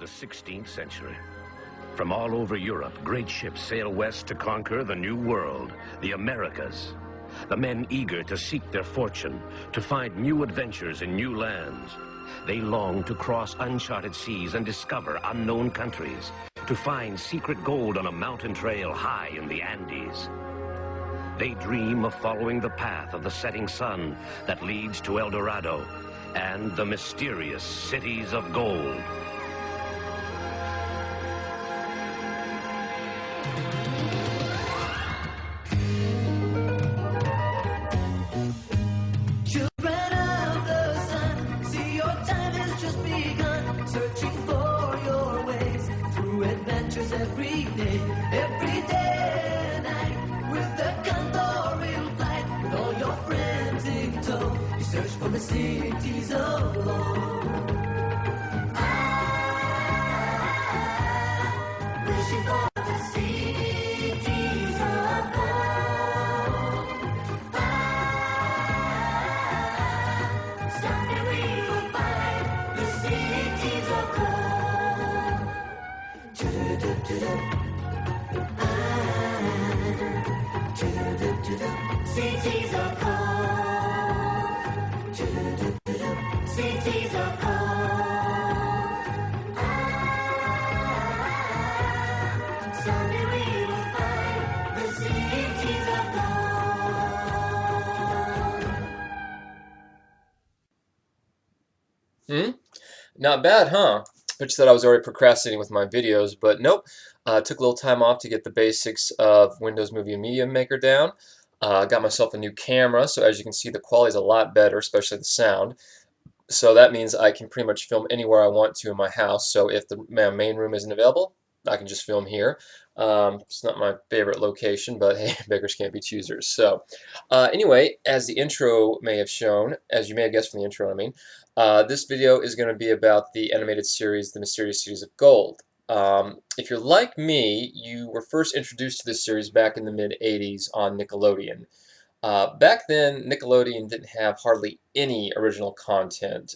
the 16th century. From all over Europe, great ships sail west to conquer the New World, the Americas. The men eager to seek their fortune, to find new adventures in new lands. They long to cross uncharted seas and discover unknown countries, to find secret gold on a mountain trail high in the Andes. They dream of following the path of the setting sun that leads to El Dorado and the mysterious cities of gold. Not bad, huh? But you said I was already procrastinating with my videos, but nope. Took a little time off to get the basics of Windows Movie and Media Maker down. Got myself a new camera, so as you can see, the quality is a lot better, especially the sound. So that means I can pretty much film anywhere I want to in my house. So if my main room isn't available, I can just film here. It's not my favorite location, but hey, beggars can't be choosers. So anyway, as the intro may have shown, as you may have guessed from the intro, I mean, this video is going to be about the animated series, The Mysterious Cities of Gold. If you're like me, you were first introduced to this series back in the mid-'80s on Nickelodeon. Back then, Nickelodeon didn't have hardly any original content.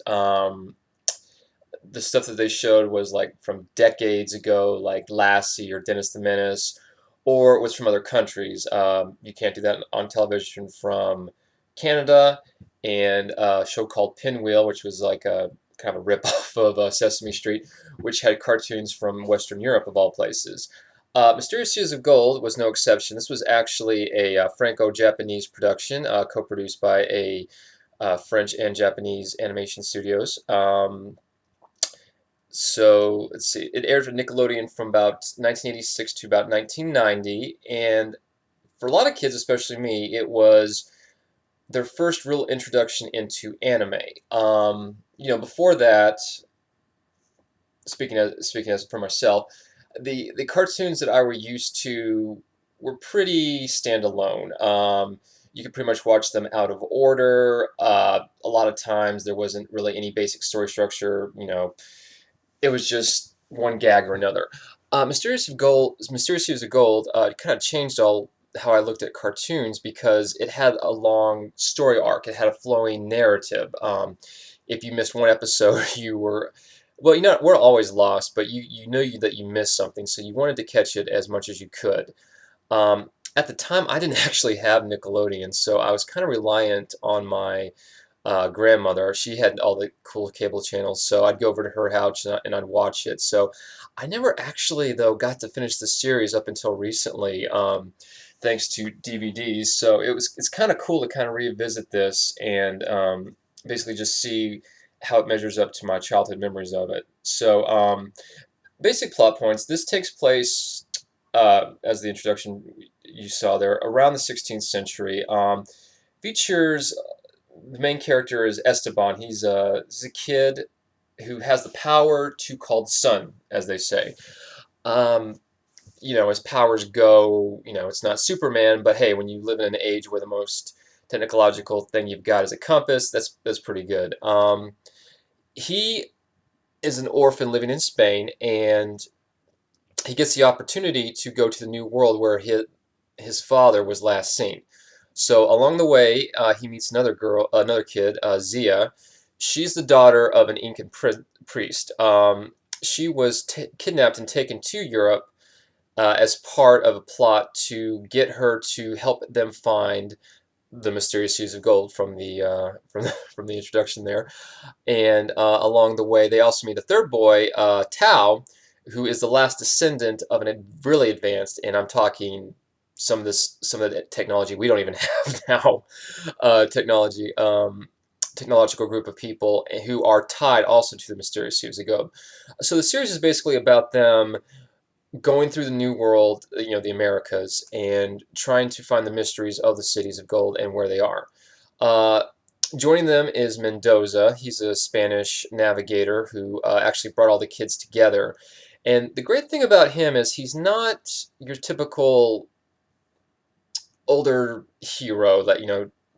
The stuff that they showed was like from decades ago, like Lassie or Dennis the Menace, or it was from other countries. You can't do that on television from Canada, and a show called Pinwheel, which was like a kind of a rip-off of Sesame Street, which had cartoons from Western Europe, of all places. Mysterious Cities of Gold was no exception. This was actually a Franco-Japanese production, co-produced by a French and Japanese animation studios. So let's see, it aired on Nickelodeon from about 1986 to about 1990, and for a lot of kids, especially me, it was their first real introduction into anime. Before that, speaking as for myself, the cartoons that I were used to were pretty standalone. You could pretty much watch them out of order. A lot of times there wasn't really any basic story structure. It was just one gag or another. Mysterious Cities of Gold kind of changed how I looked at cartoons because it had a long story arc. It had a flowing narrative. If you missed one episode, you were, well, we're always lost, but you know that you missed something, so you wanted to catch it as much as you could. At the time, I didn't actually have Nickelodeon, so I was kind of reliant on my grandmother. She had all the cool cable channels, so I'd go over to her house and I'd watch it. So I never actually, though, got to finish the series up until recently, thanks to DVDs. So it's kind of cool to kind of revisit this and basically just see how it measures up to my childhood memories of it. So basic plot points. This takes place, as the introduction you saw there, around the 16th century. Features the main character is Esteban. He's a kid who has the power to call the sun, as they say. As powers go, it's not Superman, but hey, when you live in an age where the most technological thing you've got is a compass, that's pretty good. He is an orphan living in Spain, and he gets the opportunity to go to the New World where his father was last seen. So along the way, he meets another kid, Zia. She's the daughter of an Incan priest. she was kidnapped and taken to Europe as part of a plot to get her to help them find the mysterious seas of gold from the from the introduction there. And along the way, they also meet a third boy, Tao, who is the last descendant of a really advanced, and I'm talking some of the technology we don't even have now, technology. Technological group of people who are tied also to the mysterious seas of gold. So the series is basically about them going through the New World, the Americas, and trying to find the mysteries of the cities of gold and where they are. Uh, Joining them is Mendoza. He's a Spanish navigator who actually brought all the kids together. And the great thing about him is he's not your typical older hero that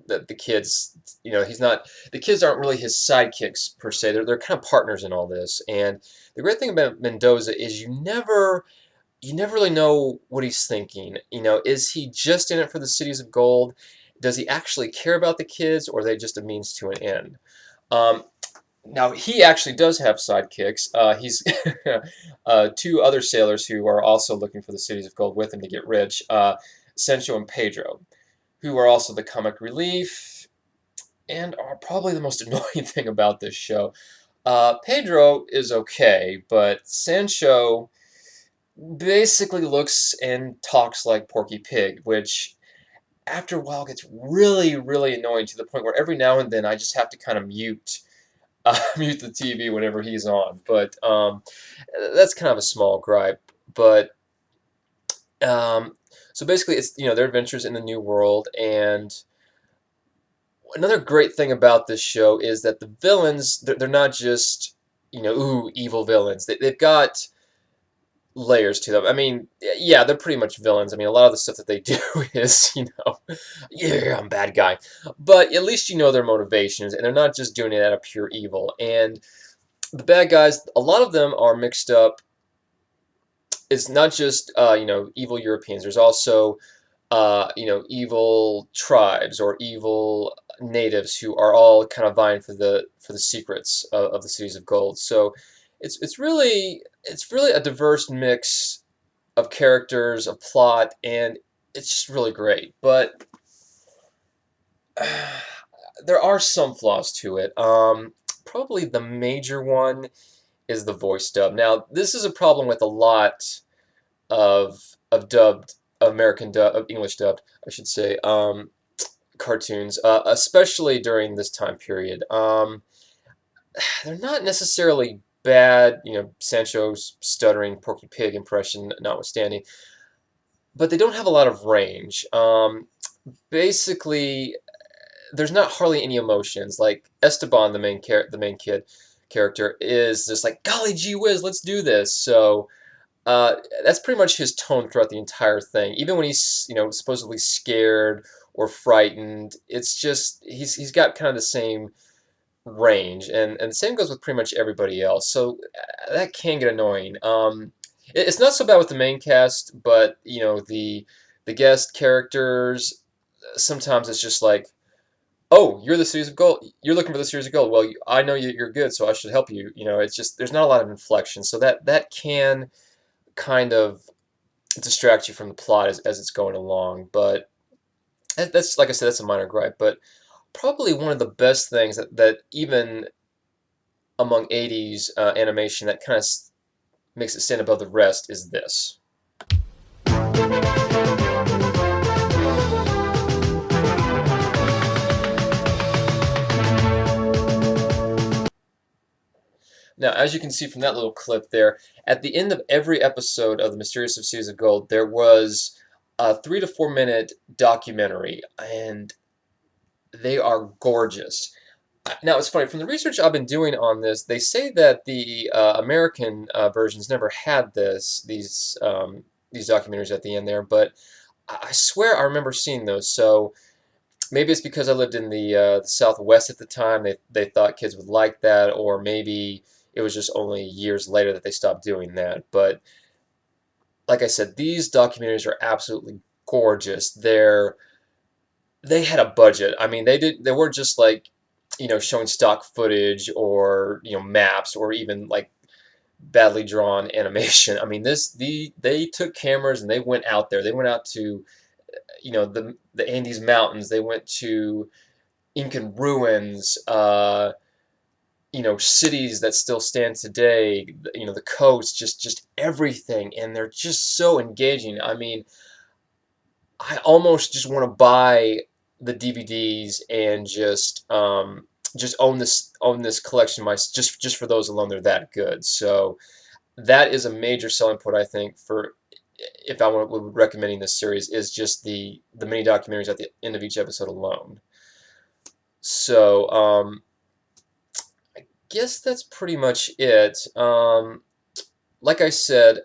that the kids he's not the kids aren't really his sidekicks per se. They're kind of partners in all this. And the great thing about Mendoza is you never really know what he's thinking. Is he just in it for the cities of gold? Does he actually care about the kids, or are they just a means to an end? Um, Now, he actually does have sidekicks. He's two other sailors who are also looking for the cities of gold with him to get rich, Sancho and Pedro, who are also the comic relief and are probably the most annoying thing about this show. Pedro is okay, but Sancho basically looks and talks like Porky Pig, which after a while gets really, really annoying to the point where every now and then I just have to kind of mute the TV whenever he's on. But that's kind of a small gripe. But um, so basically, it's their adventures in the New World. And another great thing about this show is that the villains they're not just ooh, evil villains. They've got layers to them. I mean, yeah, they're pretty much villains. I mean, a lot of the stuff that they do is, yeah, I'm a bad guy. But at least you know their motivations, and they're not just doing it out of pure evil. And the bad guys, a lot of them are mixed up. It's not just, evil Europeans. There's also, evil tribes or evil natives who are all kind of vying for the secrets of the cities of gold. So it's really a diverse mix of characters, of plot, and it's just really great. But there are some flaws to it. Probably the major one is the voice dub. Now, this is a problem with a lot of dubbed American dub, of English dubbed, I should say, cartoons, especially during this time period. They're not necessarily bad, Sancho's stuttering Porky Pig impression notwithstanding, but they don't have a lot of range. Basically, there's not hardly any emotions. Like Esteban, the main kid character, is just like, golly gee whiz, let's do this. So that's pretty much his tone throughout the entire thing. Even when he's supposedly scared or frightened, it's just he's got kind of the same range, and the same goes with pretty much everybody else. So that can get annoying. It's not so bad with the main cast, but the guest characters sometimes it's just like, oh, you're the series of gold. You're looking for the series of gold. Well, I know you're good, so I should help you. It's just there's not a lot of inflection, so that can kind of distract you from the plot as it's going along. But that's like I said, that's a minor gripe. But probably one of the best things that even among 80s animation that kind of makes it stand above the rest is this. Now, as you can see from that little clip there, at the end of every episode of The Mysterious Seas of Gold, there was a 3 to 4 minute documentary, and they are gorgeous. Now, it's funny, from the research I've been doing on this, they say that the American versions never had these documentaries at the end there, but I swear I remember seeing those. So maybe it's because I lived in the Southwest at the time. They thought kids would like that, or maybe it was just only years later that they stopped doing that. But like I said, these documentaries are absolutely gorgeous. They had a budget. I mean, they weren't just like showing stock footage or maps or even like badly drawn animation. I mean, they took cameras and they went out there. They went out to, the Andes Mountains. They went to Incan ruins. Cities that still stand today. The coast, just everything, and they're just so engaging. I mean, I almost just want to buy the DVDs and just own this collection just for those alone. They're that good. So that is a major selling point, I think, for if I would recommending this series, is just the mini documentaries at the end of each episode alone. So I guess that's pretty much it. Like I said,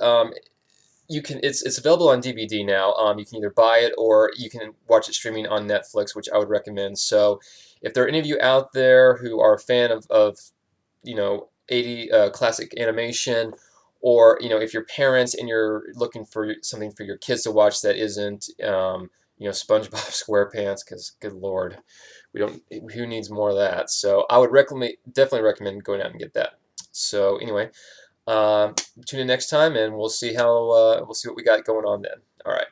it's available on DVD now. You can either buy it or you can watch it streaming on Netflix, which I would recommend. So if there are any of you out there who are a fan of 80 classic animation, or if you're parents and you're looking for something for your kids to watch that isn't SpongeBob SquarePants, because good Lord, who needs more of that? So I would definitely recommend going out and get that. So anyway, tune in next time, and we'll see what we got going on then. All right.